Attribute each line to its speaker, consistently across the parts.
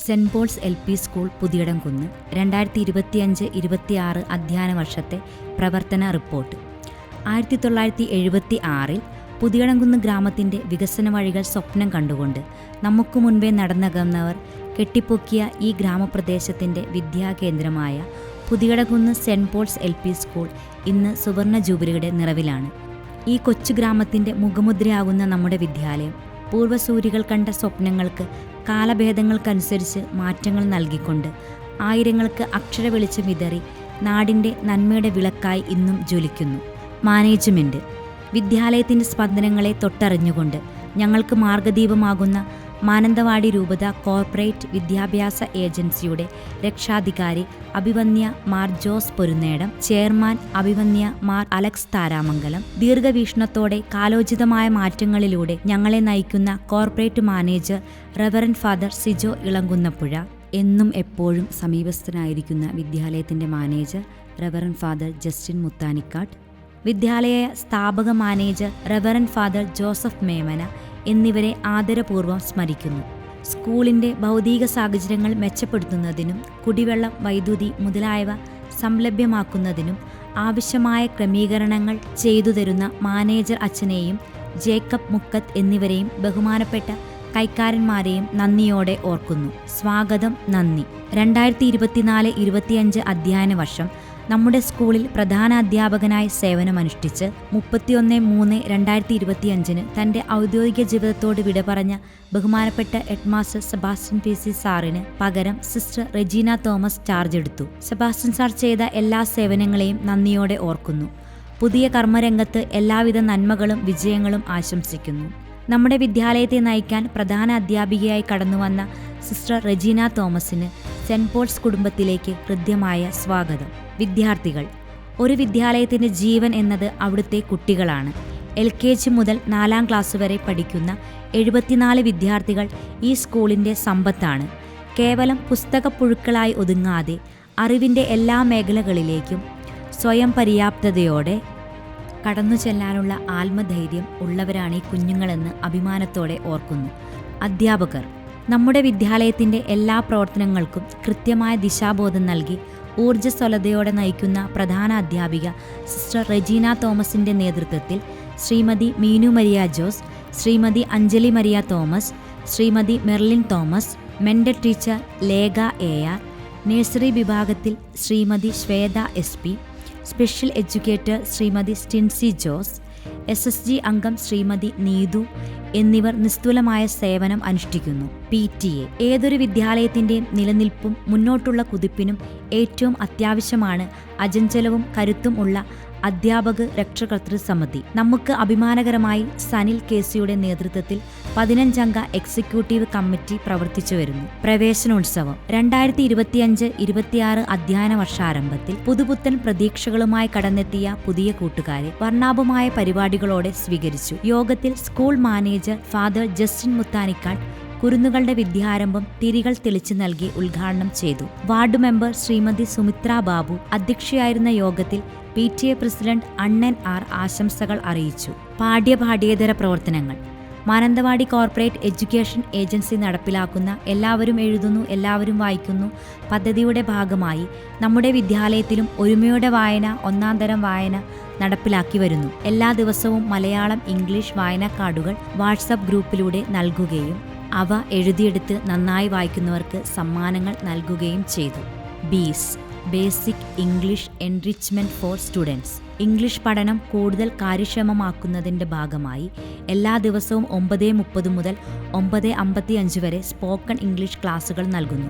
Speaker 1: Saint Paul's LP school പുതിയടംകുന്ന് 2025-26 അധ്യയന വർഷത്തെ പ്രവർത്തന റിപ്പോർട്ട്. 1976 പുതിയടംകുന്ന് ഗ്രാമത്തിൻ്റെ വികസന വഴികൾ സ്വപ്നം കണ്ടുകൊണ്ട് നമുക്ക് മുൻപേ നടന്നകന്നവർ കെട്ടിപ്പൊക്കിയ ഈ ഗ്രാമപ്രദേശത്തിൻ്റെ വിദ്യാകേന്ദ്രമായ പുതിയടംകുന്ന് സെന്റ് പോൾസ് LP സ്കൂൾ ഇന്ന് സുവർണ ജൂബിലിയുടെ നിറവിലാണ്. ഈ കൊച്ചു ഗ്രാമത്തിൻ്റെ മുഖമുദ്രയാകുന്ന നമ്മുടെ വിദ്യാലയം പൂർവ്വസൂരികൾ കണ്ട സ്വപ്നങ്ങൾക്ക് കാലഭേദങ്ങൾക്കനുസരിച്ച് മാറ്റങ്ങൾ നൽകിക്കൊണ്ട് ആയിരങ്ങൾക്ക് അക്ഷര വെളിച്ചം വിതറി നാടിൻ്റെ നന്മയുടെ വിളക്കായി ഇന്നും ജ്വലിക്കുന്നു. മാനേജ്മെൻറ്റ് വിദ്യാലയത്തിൻ്റെ സ്പന്ദനങ്ങളെ തൊട്ടറിഞ്ഞുകൊണ്ട് ഞങ്ങൾക്ക് മാർഗദീപമാകുന്ന മാനന്തവാടി രൂപത കോർപ്പറേറ്റ് വിദ്യാഭ്യാസ ഏജൻസിയുടെ രക്ഷാധികാരി അഭിവന്യ മാർ ജോസ് പൊരുന്നേടം, ചെയർമാൻ അഭിവന്യ മാർ അലക്സ് താരാമംഗലം, ദീർഘവീക്ഷണത്തോടെ കാലോചിതമായ മാറ്റങ്ങളിലൂടെ ഞങ്ങളെ നയിക്കുന്ന corporate manager Reverend father Sijo Elamkunnapuzha, എന്നും എപ്പോഴും സമീപസ്ഥനായിരിക്കുന്ന വിദ്യാലയത്തിൻ്റെ മാനേജർ റെവറൻഡ് ഫാദർ ജസ്റ്റിൻ മുത്താനിക്കാട്, വിദ്യാലയ സ്ഥാപക manager Reverend father Joseph Memana എന്നിവരെ ആദരപൂർവ്വം സ്മരിക്കുന്നു. സ്കൂളിൻ്റെ ഭൗതിക സാഹചര്യങ്ങൾ മെച്ചപ്പെടുത്തുന്നതിനും കുടിവെള്ളം, വൈദ്യുതി മുതലായവ സംലഭ്യമാക്കുന്നതിനും ആവശ്യമായ ക്രമീകരണങ്ങൾ ചെയ്തു തരുന്ന മാനേജർ അച്ഛനെയും ജേക്കബ് മുക്കത്ത് എന്നിവരെയും ബഹുമാനപ്പെട്ട കൈക്കാരന്മാരെയും നന്ദിയോടെ ഓർക്കുന്നു. സ്വാഗതം, നന്ദി. 2024-25 അധ്യയന വർഷം നമ്മുടെ സ്കൂളിൽ പ്രധാന അധ്യാപകനായി സേവനമനുഷ്ഠിച്ച് 31/3/2025 തൻ്റെ ഔദ്യോഗിക ജീവിതത്തോട് വിട പറഞ്ഞ ബഹുമാനപ്പെട്ട ഹെഡ്മാസ്റ്റർ സെബാസ്റ്റ്യൻ PC സാറിന് പകരം സിസ്റ്റർ റെജീന തോമസ് ചാർജ് എടുത്തു. സെബാസ്റ്റ്യൻ സാർ ചെയ്ത എല്ലാ സേവനങ്ങളെയും നന്ദിയോടെ ഓർക്കുന്നു. പുതിയ കർമ്മരംഗത്ത് എല്ലാവിധ നന്മകളും വിജയങ്ങളും ആശംസിക്കുന്നു. നമ്മുടെ വിദ്യാലയത്തെ നയിക്കാൻ പ്രധാന അധ്യാപികയായി കടന്നുവന്ന സിസ്റ്റർ റെജീന തോമസിന് സെന്റ് പോൾസ് കുടുംബത്തിലേക്ക് ഹൃദ്യമായ സ്വാഗതം. വിദ്യാർത്ഥികൾ, ഒരു വിദ്യാലയത്തിൻ്റെ ജീവൻ എന്നത് അവിടുത്തെ കുട്ടികളാണ്. LKG മുതൽ 4ാം ക്ലാസ് വരെ പഠിക്കുന്ന 74 വിദ്യാർത്ഥികൾ ഈ സ്കൂളിൻ്റെ സമ്പത്താണ്. കേവലം പുസ്തകപ്പുഴുക്കളായി ഒതുങ്ങാതെ അറിവിൻ്റെ എല്ലാ മേഖലകളിലേക്കും സ്വയം പര്യാപ്തതയോടെ കടന്നു ചെല്ലാനുള്ള ആത്മധൈര്യം ഉള്ളവരാണ് ഈ കുഞ്ഞുങ്ങളെന്ന് അഭിമാനത്തോടെ ഓർക്കുന്നു. അധ്യാപകർ, നമ്മുടെ വിദ്യാലയത്തിൻ്റെ എല്ലാ പ്രവർത്തനങ്ങൾക്കും കൃത്യമായ ദിശാബോധം നൽകി ഊർജ്ജസ്വലതയോടെ നയിക്കുന്ന പ്രധാന അധ്യാപിക സിസ്റ്റർ റെജീന തോമസിൻ്റെ നേതൃത്വത്തിൽ Shrimathi Meenu Maria Jose, Shrimathi Anjali Maria Thomas, Shrimathi Merlin Thomas, mentor teacher Lekha AR, nursery വിഭാഗത്തിൽ Shrimathi Shweta SP, special educator Shrimathi Stincy Jose, SSG അംഗം ശ്രീമതി നീതു എന്നിവർ നിസ്തുലമായ സേവനം അനുഷ്ഠിക്കുന്നു. PTA ഏതൊരു വിദ്യാലയത്തിൻ്റെയും നിലനിൽപ്പും മുന്നോട്ടുള്ള കുതിപ്പിനും ഏറ്റവും അത്യാവശ്യമാണ് അചഞ്ചലവും കരുത്തും ഉള്ള അധ്യാപക രക്ഷകർതൃ സമിതി. നമുക്ക് അഭിമാനകരമായി സനിൽ KCയുടെ നേതൃത്വത്തിൽ 15 അംഗ എക്സിക്യൂട്ടീവ് കമ്മിറ്റി പ്രവർത്തിച്ചു വരുന്നു. പ്രവേശനോത്സവം 2025-26 അധ്യയന വർഷാരംഭത്തിൽ പുതുപുത്തൻ പ്രതീക്ഷകളുമായി കടന്നെത്തിയ പുതിയ കൂട്ടുകാരെ വർണ്ണാഭമായ പരിപാടികളോടെ സ്വീകരിച്ചു. യോഗത്തിൽ സ്കൂൾ മാനേജർ ഫാദർ ജസ്റ്റിൻ മുത്താനിക്കാട് കുരുന്നുകളുടെ വിദ്യാരംഭം തിരികൾ തെളിച്ചു നൽകി ഉദ്ഘാടനം ചെയ്തു. വാർഡ് മെമ്പർ ശ്രീമതി സുമിത്ര ബാബു അധ്യക്ഷയായിരുന്ന യോഗത്തിൽ PTA പ്രസിഡന്റ് അണ്ണൻ R ആശംസകൾ അറിയിച്ചു. പാഠ്യേതര പ്രവർത്തനങ്ങൾ മാനന്തവാടി കോർപ്പറേറ്റ് എഡ്യൂക്കേഷൻ ഏജൻസി നടപ്പിലാക്കുന്ന എല്ലാവരും എഴുതുന്നു എല്ലാവരും വായിക്കുന്നു പദ്ധതിയുടെ ഭാഗമായി നമ്മുടെ വിദ്യാലയത്തിലും ഒരുമയോടെ വായന, ഒന്നാം തരം വായന നടപ്പിലാക്കി വരുന്നു. എല്ലാ ദിവസവും മലയാളം, ഇംഗ്ലീഷ് വായനാ കാർഡുകൾ വാട്സപ്പ് ഗ്രൂപ്പിലൂടെ നൽകുകയും അവ എഴുതിയെടുത്ത് നന്നായി വായിക്കുന്നവർക്ക് സമ്മാനങ്ങൾ നൽകുകയും ചെയ്തു. BEAS basic English enrichment for students English പഠനം കൂടുതൽ കാര്യക്ഷമമാക്കുന്നതിൻ്റെ ഭാഗമായി എല്ലാ ദിവസവും 9:30 മുതൽ 9:55 വരെ സ്പോക്കൺ ഇംഗ്ലീഷ് ക്ലാസുകൾ നൽകുന്നു.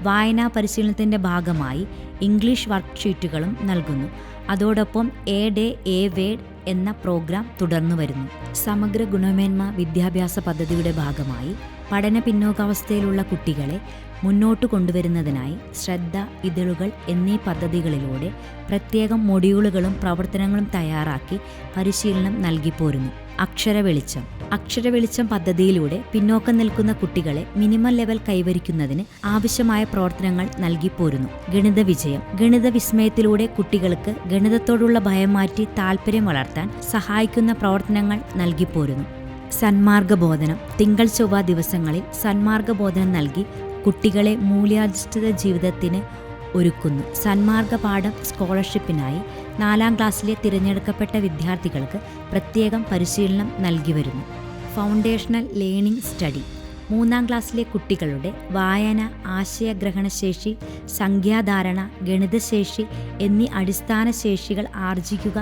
Speaker 1: വായനാ പരിശീലനത്തിൻ്റെ ഭാഗമായി ഇംഗ്ലീഷ് വർക്ക്ഷീറ്റുകളും നൽകുന്നു. അതോടൊപ്പം A Day A Word എന്ന പ്രോഗ്രാം തുടർന്നു വരുന്നു. സമഗ്ര ഗുണമേന്മ വിദ്യാഭ്യാസ പദ്ധതിയുടെ ഭാഗമായി പഠന പിന്നോക്കാവസ്ഥയിലുള്ള കുട്ടികളെ മുന്നോട്ട് കൊണ്ടുവരുന്നതിനായി ശ്രദ്ധ, ഇതളുകൾ എന്നീ പദ്ധതികളിലൂടെ പ്രത്യേകം മൊഡ്യൂളുകളും പ്രവർത്തനങ്ങളും തയ്യാറാക്കി പരിശീലനം നൽകിപ്പോരുന്നു. അക്ഷരവെളിച്ചം പദ്ധതിയിലൂടെ പിന്നോക്കം നിൽക്കുന്ന കുട്ടികളെ മിനിമം ലെവൽ കൈവരിക്കുന്നതിന് ആവശ്യമായ പ്രവർത്തനങ്ങൾ നൽകിപ്പോരുന്നു. ഗണിത വിസ്മയത്തിലൂടെ കുട്ടികൾക്ക് ഗണിതത്തോടുള്ള ഭയം മാറ്റി താല്പര്യം വളർത്താൻ സഹായിക്കുന്ന പ്രവർത്തനങ്ങൾ നൽകിപ്പോരുന്നു. സന്മാർഗബോധനം തിങ്കൾ ചൊവ്വ ദിവസങ്ങളിൽ സന്മാർഗബോധനം നൽകി കുട്ടികളെ മൂല്യാധിഷ്ഠിത ജീവിതത്തിന് ഒരുക്കുന്നു. സന്മാർഗ പാഠം സ്കോളർഷിപ്പിനായി 4ാം ക്ലാസ്സിലെ തിരഞ്ഞെടുക്കപ്പെട്ട വിദ്യാർത്ഥികൾക്ക് പ്രത്യേകം പരിശീലനം നൽകി വരുന്നു. ഫൗണ്ടേഷണൽ ലേണിംഗ് സ്റ്റഡി 3ാം ക്ലാസ്സിലെ കുട്ടികളുടെ വായന, ആശയഗ്രഹണശേഷി, സംഖ്യാധാരണ, ഗണിതശേഷി എന്നീ അടിസ്ഥാന ശേഷികൾ ആർജിക്കുക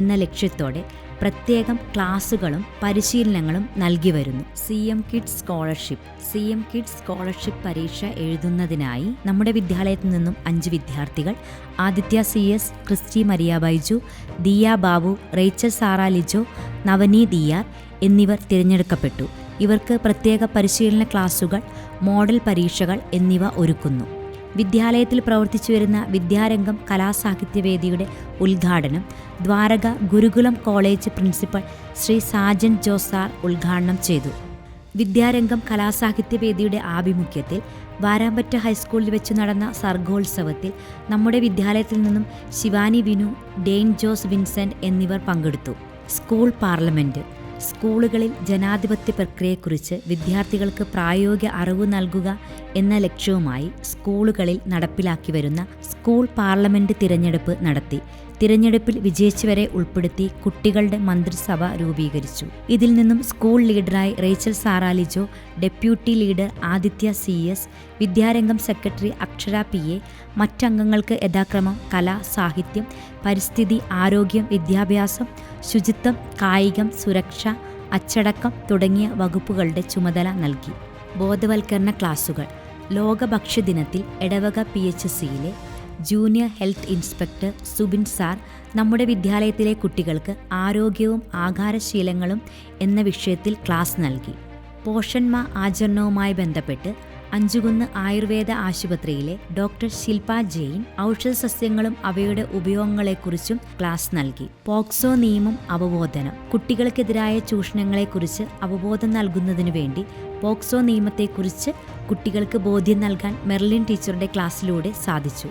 Speaker 1: എന്ന ലക്ഷ്യത്തോടെ പ്രത്യേകം ക്ലാസുകളും പരിശീലനങ്ങളും നൽകി വരുന്നു. CM കിഡ്സ് സ്കോളർഷിപ്പ് പരീക്ഷ എഴുതുന്നതിനായി നമ്മുടെ വിദ്യാലയത്തിൽ നിന്നും 5 വിദ്യാർത്ഥികൾ ആദിത്യ CS, ക്രിസ്റ്റി മരിയ ബൈജു, ദിയ ബാബു, റേച്ചൽ സാറ ലിജോ, നവനി ദിയാർ എന്നിവർ തിരഞ്ഞെടുക്കപ്പെട്ടു. ഇവർക്ക് പ്രത്യേക പരിശീലന ക്ലാസുകൾ, മോഡൽ പരീക്ഷകൾ എന്നിവ ഒരുക്കുന്നു. വിദ്യാലയത്തിൽ പ്രവർത്തിച്ചു വരുന്ന വിദ്യാരംഗം കലാസാഹിത്യവേദിയുടെ ഉദ്ഘാടനം ദ്വാരക ഗുരുകുലം കോളേജ് പ്രിൻസിപ്പൽ ശ്രീ സാജൻ ജോസാർ ഉദ്ഘാടനം ചെയ്തു. വിദ്യാരംഗം കലാസാഹിത്യവേദിയുടെ ആഭിമുഖ്യത്തിൽ വാരാമ്പറ്റ ഹൈസ്കൂളിൽ വെച്ച് നടന്ന സർഗോത്സവത്തിൽ നമ്മുടെ വിദ്യാലയത്തിൽ നിന്നും ശിവാനി വിനു, ഡെയിൻ ജോസ് വിൻസെന്റ് എന്നിവർ പങ്കെടുത്തു. സ്കൂൾ പാർലമെന്റ് സ്കൂളുകളിൽ ജനാധിപത്യ പ്രക്രിയയെക്കുറിച്ച് വിദ്യാർത്ഥികൾക്ക് പ്രായോഗിക അറിവ് നൽകുക എന്ന ലക്ഷ്യവുമായി സ്കൂളുകളിൽ നടപ്പിലാക്കി വരുന്ന സ്കൂൾ പാർലമെന്റ് തിരഞ്ഞെടുപ്പ് നടത്തി. തിരഞ്ഞെടുപ്പിൽ വിജയിച്ചവരെ ഉൾപ്പെടുത്തി കുട്ടികളുടെ മന്ത്രിസഭ രൂപീകരിച്ചു. ഇതിൽ നിന്നും സ്കൂൾ ലീഡറായി Rachel Sara Lijo, deputy leader Aditya CS, Vidyarangam secretary Akshara PA, മറ്റംഗങ്ങൾക്ക് യഥാക്രമം കല, സാഹിത്യം, പരിസ്ഥിതി, ആരോഗ്യം, വിദ്യാഭ്യാസം, ശുചിത്വം, കായികം, സുരക്ഷ, അച്ചടക്കം തുടങ്ങിയ വകുപ്പുകളുടെ ചുമതല നൽകി. ബോധവൽക്കരണ ക്ലാസുകൾ ലോക ഭക്ഷ്യദിനത്തിൽ എടവക PHCയിലെ junior health inspector Subin sir നമ്മുടെ വിദ്യാലയത്തിലെ കുട്ടികൾക്ക് ആരോഗ്യവും ആഹാരശീലങ്ങളും എന്ന വിഷയത്തിൽ ക്ലാസ് നൽകി. പോഷൺ മാ ആചരണവുമായി ബന്ധപ്പെട്ട് അഞ്ചുകുന്ന് ആയുർവേദ ആശുപത്രിയിലെ ഡോക്ടർ ശില്പ ജെയിൻ ഔഷധസസ്യങ്ങളും അവയുടെ ഉപയോഗങ്ങളെക്കുറിച്ചും ക്ലാസ് നൽകി. പോക്സോ നിയമം അവബോധനം കുട്ടികൾക്കെതിരായ ചൂഷണങ്ങളെക്കുറിച്ച് അവബോധം നൽകുന്നതിനു വേണ്ടി പോക്സോ നിയമത്തെക്കുറിച്ച് കുട്ടികൾക്ക് ബോധ്യം നൽകാൻ മെർലിൻ ടീച്ചറുടെ ക്ലാസ്സിലൂടെ സാധിച്ചു.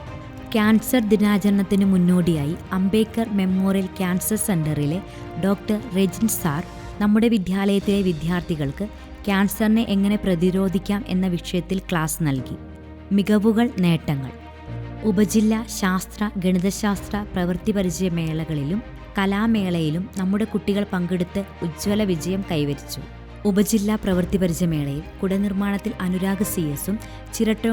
Speaker 1: ക്യാൻസർ ദിനാചരണത്തിന് മുന്നോടിയായി അംബേദ്കർ മെമ്മോറിയൽ ക്യാൻസർ സെന്ററിലെ ഡോക്ടർ റെജിൻ സാർ നമ്മുടെ വിദ്യാലയത്തിലെ വിദ്യാർത്ഥികൾക്ക് ക്യാൻസറിനെ എങ്ങനെ പ്രതിരോധിക്കാം എന്ന വിഷയത്തിൽ ക്ലാസ് നൽകി. മികവുകൾ, നേട്ടങ്ങൾ ഉപജില്ലാ ശാസ്ത്ര, ഗണിതശാസ്ത്ര, പ്രവൃത്തി പരിചയ മേളകളിലും കലാമേളയിലും നമ്മുടെ കുട്ടികൾ പങ്കെടുത്ത് ഉജ്ജ്വല വിജയം കൈവരിച്ചു. ഉപജില്ലാ പ്രവൃത്തി പരിചയമേളയിൽ കുടനിർമ്മാണത്തിൽ അനുരാഗ് CS-ഉം ചിരട്ട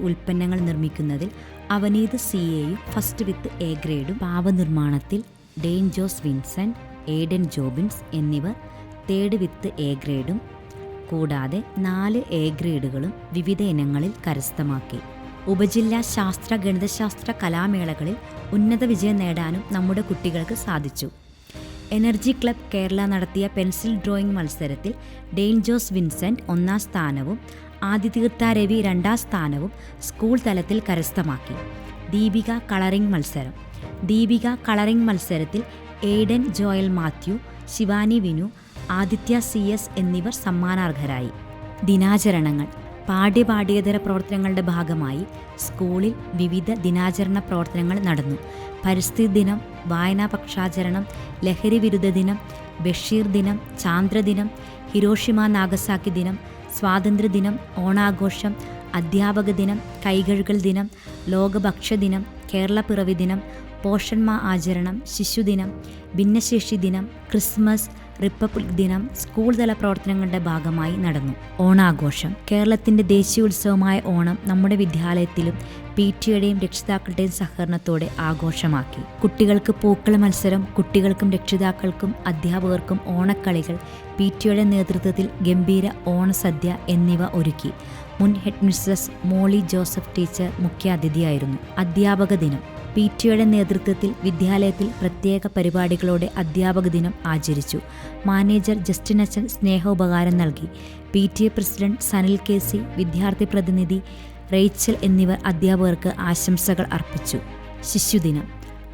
Speaker 1: ഉൽപ്പന്നങ്ങൾ നിർമ്മിക്കുന്നതിൽ അവനീത് CA-യും ഫസ്റ്റ് വിത്ത് A ഗ്രേഡും, പാവനിർമ്മാണത്തിൽ ഡെയിൻ ജോസ് വിൻസെന്റ്, ഏഡൻ ജോബിൻസ് എന്നിവർ തേർഡ് വിത്ത് A ഗ്രേഡും കൂടാതെ 4 A ഗ്രേഡുകളും വിവിധ ഇനങ്ങളിൽ കരസ്ഥമാക്കി. ഉപജില്ലാ ശാസ്ത്ര, ഗണിതശാസ്ത്ര കലാമേളകളിൽ ഉന്നത വിജയം നേടാനും നമ്മുടെ കുട്ടികൾക്ക് സാധിച്ചു. എനർജി ക്ലബ് കേരള നടത്തിയ പെൻസിൽ ഡ്രോയിങ് മത്സരത്തിൽ ഡെയിൻ ജോസ് വിൻസെന്റ് 1ാം സ്ഥാനവും ആദിതീർത്ഥ രവി 2ാം സ്ഥാനവും സ്കൂൾ തലത്തിൽ കരസ്ഥമാക്കി. ദീപിക കളറിംഗ് മത്സരത്തിൽ Aiden Joel Mathew, Shivani Vinu, Aditya CS എന്നിവർ സമ്മാനാർഹരായി. ദിനാചരണങ്ങൾ പാഠ്യേതര പ്രവർത്തനങ്ങളുടെ ഭാഗമായി സ്കൂളിൽ വിവിധ ദിനാചരണ പ്രവർത്തനങ്ങൾ നടന്നു. പരിസ്ഥിതി ദിനം, വായനാ പക്ഷാചരണം, ലഹരി വിരുദ്ധ ദിനം, ബഷീർ ദിനം, ചാന്ദ്രദിനം, ഹിരോഷിമ നാഗസാക്കി ദിനം, സ്വാതന്ത്ര്യദിനം, ഓണാഘോഷം, അധ്യാപക ദിനം, കൈകഴുകൽ ദിനം, ലോക ഭക്ഷ്യദിനം, കേരളപ്പിറവി ദിനം, പോഷൺ മാ ആചരണം, ശിശുദിനം, ഭിന്നശേഷി ദിനം, ക്രിസ്മസ്, റിപ്പബ്ലിക് ദിനം സ്കൂൾ തല പ്രവർത്തനങ്ങളുടെ ഭാഗമായി നടന്നു. ഓണാഘോഷം കേരളത്തിൻ്റെ ദേശീയോത്സവമായ ഓണം നമ്മുടെ വിദ്യാലയത്തിലും PTA-യുടെയും രക്ഷിതാക്കളുടെയും സഹകരണത്തോടെ ആഘോഷമാക്കി. കുട്ടികൾക്ക് പൂക്കള മത്സരം, കുട്ടികൾക്കും രക്ഷിതാക്കൾക്കും അധ്യാപകർക്കും ഓണക്കളികൾ, PTA-യുടെ നേതൃത്വത്തിൽ ഗംഭീര ഓണസദ്യ എന്നിവ ഒരുക്കി. മുൻ ഹെഡ് മിസ്ട്രസ് മോളി ജോസഫ് ടീച്ചർ മുഖ്യാതിഥിയായിരുന്നു. അധ്യാപക ദിനം PTA-യുടെ നേതൃത്വത്തിൽ വിദ്യാലയത്തിൽ പ്രത്യേക പരിപാടികളോടെ അധ്യാപക ദിനം ആചരിച്ചു. മാനേജർ ജസ്റ്റിനച്ചൻ സ്നേഹോപകാരം നൽകി. PTA പ്രസിഡന്റ് സനിൽ KC, വിദ്യാർത്ഥി പ്രതിനിധി റേച്ചൽ എന്നിവർ അധ്യാപകർക്ക് ആശംസകൾ അർപ്പിച്ചു. ശിശുദിനം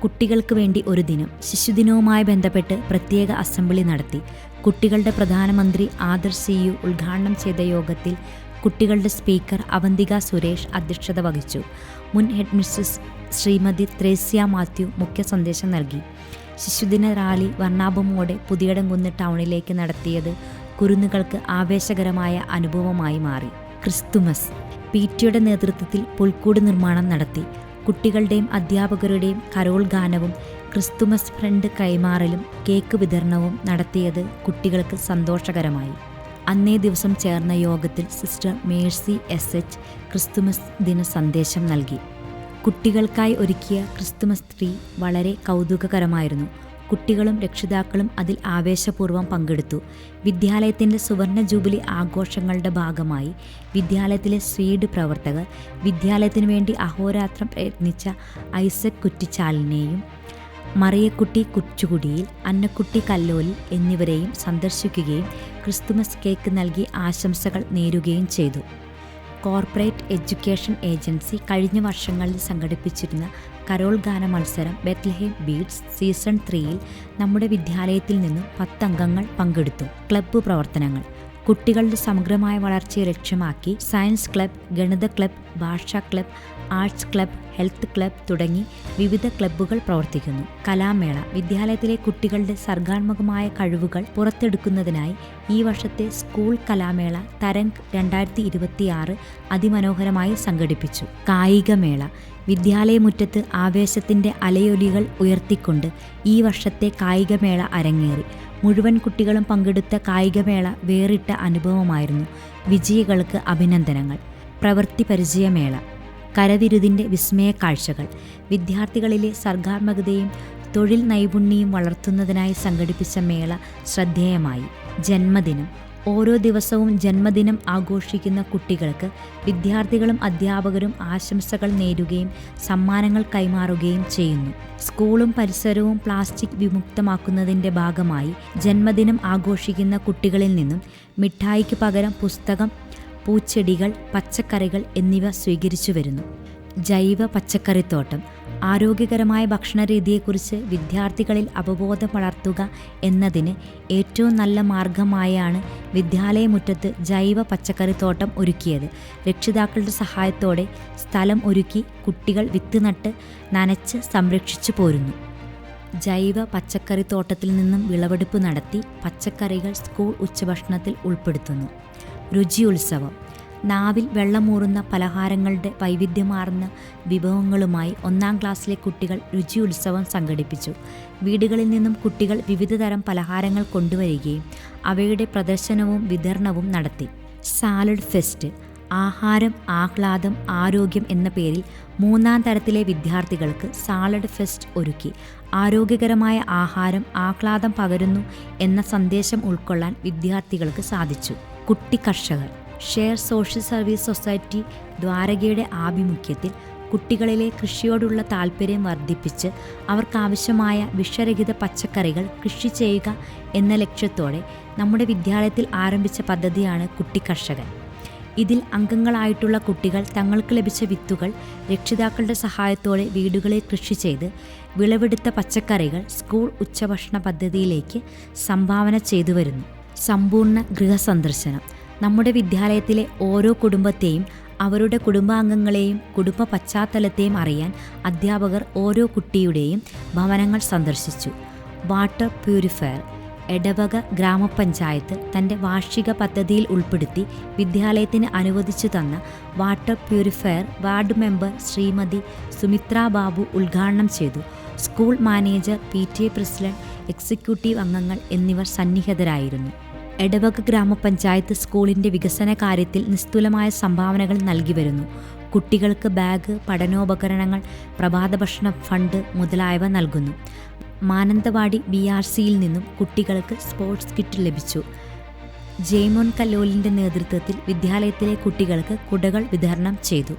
Speaker 1: കുട്ടികൾക്ക് വേണ്ടി ഒരു ദിനം. ശിശുദിനവുമായി ബന്ധപ്പെട്ട് പ്രത്യേക അസംബ്ലി നടത്തി. കുട്ടികളുടെ പ്രധാനമന്ത്രി ആദർശ് CU ഉദ്ഘാടനം ചെയ്ത യോഗത്തിൽ കുട്ടികളുടെ സ്പീക്കർ അവന്തിക സുരേഷ് അധ്യക്ഷത വഹിച്ചു. മുൻ ഹെഡ് മിസ്ട്രസ് ശ്രീമതി ത്രേസ്യ മാത്യു മുഖ്യ സന്ദേശം നൽകി. ശിശുദിന റാലി വർണ്ണാഭമോടെ പുതിയടംകുന്ന് ടൗണിലേക്ക് നടത്തിയത് കുരുന്നുകൾക്ക് ആവേശകരമായ അനുഭവമായി മാറി. ക്രിസ്തുമസ്. PTയുടെ നേതൃത്വത്തിൽ പുൽക്കൂട് നിർമ്മാണം നടത്തി. കുട്ടികളുടെയും അധ്യാപകരുടെയും കരോൾ ഗാനവും ക്രിസ്തുമസ് ഫ്രണ്ട് കൈമാറലും കേക്ക് വിതരണവും നടത്തിയത് കുട്ടികൾക്ക് സന്തോഷകരമായി. അന്നേ ദിവസം ചേർന്ന യോഗത്തിൽ സിസ്റ്റർ മേഴ്സി SH ക്രിസ്തുമസ് ദിന സന്ദേശം നൽകി. കുട്ടികൾക്കായി ഒരുക്കിയ ക്രിസ്തുമസ് ട്രീ വളരെ കൗതുകകരമായിരുന്നു. കുട്ടികളും രക്ഷിതാക്കളും അതിൽ ആവേശപൂർവ്വം പങ്കെടുത്തു. വിദ്യാലയത്തിൻ്റെ സുവർണ ജൂബിലി ആഘോഷങ്ങളുടെ ഭാഗമായി വിദ്യാലയത്തിലെ സ്വീഡ് പ്രവർത്തകർ വിദ്യാലയത്തിനു വേണ്ടി അഹോരാത്രം പ്രയത്നിച്ച ഐസക് കുറ്റിച്ചാലിനെയും മറിയക്കുട്ടി കുച്ചുകുടിയിൽ, അന്നക്കുട്ടി കല്ലോലിൽ എന്നിവരെയും സന്ദർശിക്കുകയും ക്രിസ്തുമസ് കേക്ക് നൽകി ആശംസകൾ നേരുകയും ചെയ്തു. കോർപ്പറേറ്റ് എഡ്യൂക്കേഷൻ ഏജൻസി കഴിഞ്ഞ വർഷങ്ങളിൽ സംഘടിപ്പിച്ചിരുന്ന കരോൾ ഗാന മത്സരം ബെത്ലഹേം ബീഡ്സ് സീസൺ 3യിൽ നമ്മുടെ വിദ്യാലയത്തിൽ നിന്നും 10 അംഗങ്ങൾ പങ്കെടുത്തു. ക്ലബ്ബ് പ്രവർത്തനങ്ങൾ. കുട്ടികളുടെ സമഗ്രമായ വളർച്ചയെ ലക്ഷ്യമാക്കി സയൻസ് ക്ലബ്, ഗണിത ക്ലബ്, ഭാഷാ club, arts club, health club തുടങ്ങി വിവിധ ക്ലബ്ബുകൾ പ്രവർത്തിക്കുന്നു. കലാമേള. വിദ്യാലയത്തിലെ കുട്ടികളുടെ സർഗാത്മകമായ കഴിവുകൾ പുറത്തെടുക്കുന്നതിനായി ഈ വർഷത്തെ സ്കൂൾ കലാമേള തരംഗ് 2026 അതിമനോഹരമായി സംഘടിപ്പിച്ചു. കായികമേള. വിദ്യാലയമുറ്റത്ത് ആവേശത്തിൻ്റെ അലയൊലികൾ ഉയർത്തിക്കൊണ്ട് ഈ വർഷത്തെ കായികമേള അരങ്ങേറി. മുഴുവൻ കുട്ടികളും പങ്കെടുത്ത കായികമേള വേറിട്ട അനുഭവമായിരുന്നു. വിജയികൾക്ക് അഭിനന്ദനങ്ങൾ. പ്രവൃത്തി പരിചയമേള. കരവിരുതിൻ്റെ വിസ്മയ കാഴ്ചകൾ. വിദ്യാർത്ഥികളിലെ സർഗാത്മകതയും തൊഴിൽ നൈപുണ്യവും വളർത്തുന്നതിനായി സംഘടിപ്പിച്ച മേള ശ്രദ്ധേയമായി. ജന്മദിനം. ഓരോ ദിവസവും ജന്മദിനം ആഘോഷിക്കുന്ന കുട്ടികൾക്ക് വിദ്യാർത്ഥികളും അധ്യാപകരും ആശംസകൾ നേരുകയും സമ്മാനങ്ങൾ കൈമാറുകയും ചെയ്യുന്നു. സ്കൂളും പരിസരവും പ്ലാസ്റ്റിക് വിമുക്തമാക്കുന്നതിൻ്റെ ഭാഗമായി ജന്മദിനം ആഘോഷിക്കുന്ന കുട്ടികളിൽ നിന്നും മിഠായിക്ക് പകരം പുസ്തകം, പൂച്ചെടികൾ, പച്ചക്കറികൾ എന്നിവ സ്വീകരിച്ചു വരുന്നു. ജൈവ പച്ചക്കറിത്തോട്ടം. ആരോഗ്യകരമായ ഭക്ഷണരീതിയെക്കുറിച്ച് വിദ്യാർത്ഥികളിൽ അവബോധം വളർത്തുക എന്നതിന് ഏറ്റവും നല്ല മാർഗമായാണ് വിദ്യാലയമുറ്റത്ത് ജൈവ പച്ചക്കറിത്തോട്ടം ഒരുക്കിയത്. രക്ഷിതാക്കളുടെ സഹായത്തോടെ സ്ഥലം ഒരുക്കി കുട്ടികൾ വിത്ത് നട്ട് നനച്ച് സംരക്ഷിച്ചു പോരുന്നു. ജൈവ പച്ചക്കറിത്തോട്ടത്തിൽ നിന്നും വിളവെടുപ്പ് നടത്തി പച്ചക്കറികൾ സ്കൂൾ ഉച്ചഭക്ഷണത്തിൽ ഉൾപ്പെടുത്തുന്നു. രുചി ഉത്സവം. നാവിൽ വെള്ളമൂറുന്ന പലഹാരങ്ങളുടെ വൈവിധ്യമാർന്ന വിഭവങ്ങളുമായി 1ാം ക്ലാസ്സിലെ കുട്ടികൾ രുചി ഉത്സവം സംഘടിപ്പിച്ചു. വീടുകളിൽ നിന്നും കുട്ടികൾ വിവിധ തരം പലഹാരങ്ങൾ കൊണ്ടുവരികയും അവയുടെ പ്രദർശനവും വിതരണവും നടത്തി. Salad fest. ആഹാരം, ആഹ്ലാദം, ആരോഗ്യം എന്ന പേരിൽ 3ാം തരത്തിലെ വിദ്യാർത്ഥികൾക്ക് സാലഡ് ഫെസ്റ്റ് ഒരുക്കി. ആരോഗ്യകരമായ ആഹാരം ആഹ്ലാദം പകരുന്നു എന്ന സന്ദേശം ഉൾക്കൊള്ളാൻ വിദ്യാർത്ഥികൾക്ക് സാധിച്ചു. കുട്ടി കർഷകർ. ഷെയർ സോഷ്യൽ സർവീസ് സൊസൈറ്റി ദ്വാരകയുടെ ആഭിമുഖ്യത്തിൽ കുട്ടികളിലെ കൃഷിയോടുള്ള താൽപ്പര്യം വർദ്ധിപ്പിച്ച് അവർക്കാവശ്യമായ വിഷരഹിത പച്ചക്കറികൾ കൃഷി ചെയ്യുക എന്ന ലക്ഷ്യത്തോടെ നമ്മുടെ വിദ്യാലയത്തിൽ ആരംഭിച്ച പദ്ധതിയാണ് കുട്ടി കർഷകൻ. ഇതിൽ അംഗങ്ങളായിട്ടുള്ള കുട്ടികൾ തങ്ങൾക്ക് ലഭിച്ച വിത്തുകൾ രക്ഷിതാക്കളുടെ സഹായത്തോടെ വീടുകളിൽ കൃഷി ചെയ്ത് വിളവെടുത്ത പച്ചക്കറികൾ സ്കൂൾ ഉച്ചഭക്ഷണ പദ്ധതിയിലേക്ക് സംഭാവന ചെയ്തു വരുന്നു. സമ്പൂർണ്ണ ഗൃഹസന്ദർശനം. നമ്മുടെ വിദ്യാലയത്തിലെ ഓരോ കുടുംബത്തെയും അവരുടെ കുടുംബാംഗങ്ങളെയും കുടുംബ പശ്ചാത്തലത്തെയും അറിയാൻ അധ്യാപകർ ഓരോ കുട്ടിയുടെയും ഭവനങ്ങൾ സന്ദർശിച്ചു. Water purifier. എടവക ഗ്രാമപഞ്ചായത്ത് തൻ്റെ വാർഷിക പദ്ധതിയിൽ ഉൾപ്പെടുത്തി വിദ്യാലയത്തിന് അനുവദിച്ചു തന്ന water purifier ward member Shrimati Sumitra Babu ഉദ്ഘാടനം ചെയ്തു. School manager, PTA president, executive അംഗങ്ങൾ എന്നിവർ സന്നിഹിതരായിരുന്നു. എടവക ഗ്രാമപഞ്ചായത്ത് സ്കൂളിൻ്റെ വികസന കാര്യത്തിൽ നിസ്തുലമായ സംഭാവനകൾ നൽകി വരുന്നു. കുട്ടികൾക്ക് ബാഗ്, പഠനോപകരണങ്ങൾ, പ്രഭാതഭക്ഷണ ഫണ്ട് മുതലായവ നൽകുന്നു. മാനന്തവാടി BRCയിൽ നിന്നും കുട്ടികൾക്ക് സ്പോർട്സ് കിറ്റ് ലഭിച്ചു. ജെയ്മോൻ കല്ലോലിൻ്റെ നേതൃത്വത്തിൽ വിദ്യാലയത്തിലെ കുട്ടികൾക്ക് കുടകൾ വിതരണം ചെയ്തു.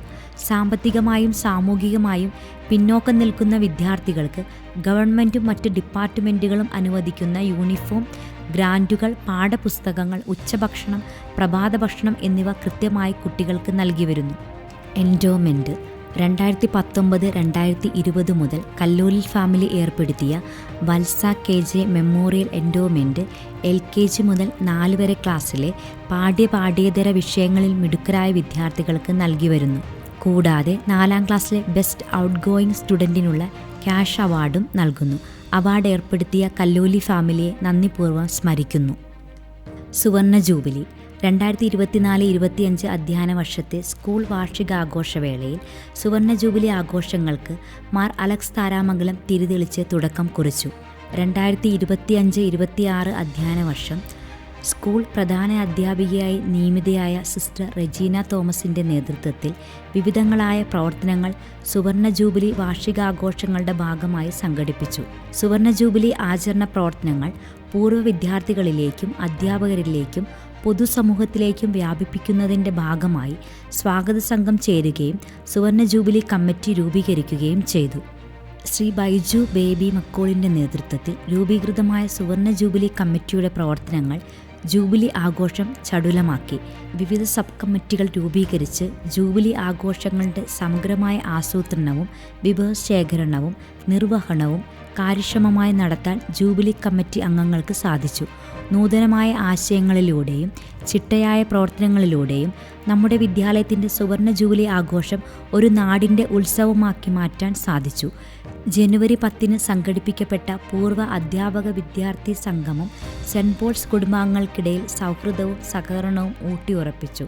Speaker 1: സാമ്പത്തികമായും സാമൂഹികമായും പിന്നോക്കം നിൽക്കുന്ന വിദ്യാർത്ഥികൾക്ക് ഗവൺമെൻറ്റും മറ്റ് ഡിപ്പാർട്ട്മെൻറ്റുകളും അനുവദിക്കുന്ന യൂണിഫോം, ഗ്രാൻറ്റുകൾ, പാഠപുസ്തകങ്ങൾ, ഉച്ചഭക്ഷണം, പ്രഭാതഭക്ഷണം എന്നിവ കൃത്യമായി കുട്ടികൾക്ക് നൽകി വരുന്നു. എൻഡോമെൻറ്റ്. 2019-2020 മുതൽ കല്ലോലിൽ ഫാമിലി ഏർപ്പെടുത്തിയ വത്സ KJ മെമ്മോറിയൽ എൻഡോമെൻറ്റ് LKG മുതൽ 4 വരെ ക്ലാസ്സിലെ പാഠ്യേതര വിഷയങ്ങളിൽ മിടുക്കരായ വിദ്യാർത്ഥികൾക്ക് നൽകി വരുന്നു. കൂടാതെ 4ാം ക്ലാസ്സിലെ ബെസ്റ്റ് ഔട്ട് ഗോയിങ് സ്റ്റുഡൻറ്റിനുള്ള ക്യാഷ് അവാർഡും നൽകുന്നു. അവാർഡ് ഏർപ്പെടുത്തിയ കല്ലോലി ഫാമിലിയെ നന്ദിപൂർവ്വം സ്മരിക്കുന്നു. സുവർണ ജൂബിലി. 2024-25 അധ്യയന വർഷത്തെ സ്കൂൾ വാർഷികാഘോഷവേളയിൽ സുവർണ ജൂബിലി ആഘോഷങ്ങൾക്ക് മാർ അലക്സ് താരാമംഗലം തിരിതെളിച്ച് തുടക്കം കുറിച്ചു. 2025-26 അധ്യയന വർഷം സ്കൂൾ പ്രധാന അധ്യാപികയായി നിയമിതയായ സിസ്റ്റർ റെജീന തോമസിൻ്റെ നേതൃത്വത്തിൽ വിവിധങ്ങളായ പ്രവർത്തനങ്ങൾ സുവർണ ജൂബിലി വാർഷികാഘോഷങ്ങളുടെ ഭാഗമായി സംഘടിപ്പിച്ചു. സുവർണ ജൂബിലി ആചരണ പ്രവർത്തനങ്ങൾ പൂർവ്വ വിദ്യാർത്ഥികളിലേക്കും അധ്യാപകരിലേക്കും പൊതുസമൂഹത്തിലേക്കും വ്യാപിപ്പിക്കുന്നതിൻ്റെ ഭാഗമായി സ്വാഗത സംഘം ചേരുകയും സുവർണ ജൂബിലി കമ്മിറ്റി രൂപീകരിക്കുകയും ചെയ്തു. ശ്രീ ബൈജു ബേബി മക്കോളിൻ്റെ നേതൃത്വത്തിൽ രൂപീകൃതമായ സുവർണ ജൂബിലി കമ്മിറ്റിയുടെ പ്രവർത്തനങ്ങൾ ജൂബിലി ആഘോഷം ചടുലമാക്കി. വിവിധ സബ് കമ്മിറ്റികൾ രൂപീകരിച്ച് ജൂബിലി ആഘോഷങ്ങളുടെ സമഗ്രമായ ആസൂത്രണവും വിഭവശേഖരണവും നിർവഹണവും കാര്യക്ഷമമായി നടത്താൻ ജൂബിലി കമ്മിറ്റി അംഗങ്ങൾക്ക് സാധിച്ചു. നൂതനമായ ആശയങ്ങളിലൂടെയും ചിട്ടയായ പ്രവർത്തനങ്ങളിലൂടെയും നമ്മുടെ വിദ്യാലയത്തിൻ്റെ സുവർണ ജൂബിലി ആഘോഷം ഒരു നാടിൻ്റെ ഉത്സവമാക്കി മാറ്റാൻ സാധിച്ചു. ജനുവരി 10 സംഘടിപ്പിക്കപ്പെട്ട പൂർവ്വ അധ്യാപക വിദ്യാർത്ഥി സംഗമം സെൻറ്റ് പോൾസ് കുടുംബാംഗങ്ങൾക്കിടയിൽ സൗഹൃദവും സഹകരണവും ഊട്ടിയുറപ്പിച്ചു.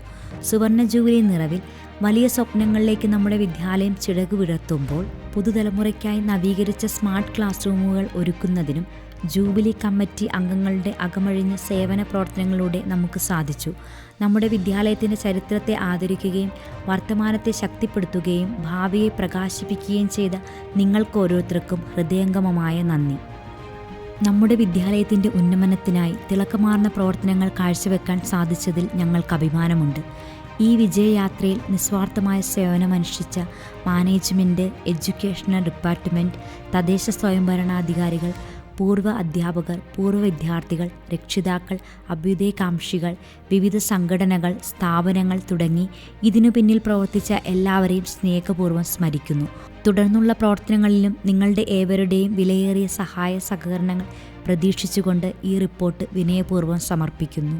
Speaker 1: സുവർണ ജൂബിലി നിറവിൽ വലിയ സ്വപ്നങ്ങളിലേക്ക് നമ്മുടെ വിദ്യാലയം ചിറകുവിടർത്തുമ്പോൾ പുതുതലമുറയ്ക്കായി നവീകരിച്ച സ്മാർട്ട് ക്ലാസ് റൂമുകൾ ഒരുക്കുന്നതിനും ജൂബിലി കമ്മിറ്റി അംഗങ്ങളുടെ അകമഴിഞ്ഞ സേവന പ്രവർത്തനങ്ങളിലൂടെ നമുക്ക് സാധിച്ചു. നമ്മുടെ വിദ്യാലയത്തിൻ്റെ ചരിത്രത്തെ ആദരിക്കുകയും വർത്തമാനത്തെ ശക്തിപ്പെടുത്തുകയും ഭാവിയെ പ്രകാശിപ്പിക്കുകയും ചെയ്ത നിങ്ങൾക്കോരോരുത്തർക്കും ഹൃദയംഗമമായ നന്ദി. നമ്മുടെ വിദ്യാലയത്തിൻ്റെ ഉന്നമനത്തിനായി തിളക്കമാർന്ന പ്രവർത്തനങ്ങൾ കാഴ്ചവെക്കാൻ സാധിച്ചതിൽ ഞങ്ങൾക്ക് അഭിമാനമുണ്ട്. ഈ വിജയയാത്രയിൽ നിസ്വാർത്ഥമായ സേവനമനുഷ്ഠിച്ച മാനേജ്മെൻറ്റ്, എഡ്യൂക്കേഷണൽ ഡിപ്പാർട്ട്മെൻറ്റ്, തദ്ദേശ സ്വയംഭരണാധികാരികൾ, പൂർവ്വ അധ്യാപകർ, പൂർവ്വ വിദ്യാർത്ഥികൾ, രക്ഷിതാക്കൾ, അഭ്യുദയകാംക്ഷികൾ, വിവിധ സംഘടനകൾ, സ്ഥാപനങ്ങൾ തുടങ്ങി ഇതിനു പിന്നിൽ പ്രവർത്തിച്ച എല്ലാവരെയും സ്നേഹപൂർവ്വം സ്മരിക്കുന്നു. തുടർന്നുള്ള പ്രവർത്തനങ്ങളിലും നിങ്ങളുടെ ഏവരുടെയും വിലയേറിയ സഹായ സഹകരണങ്ങൾ പ്രതീക്ഷിച്ചുകൊണ്ട് ഈ റിപ്പോർട്ട് വിനയപൂർവ്വം സമർപ്പിക്കുന്നു.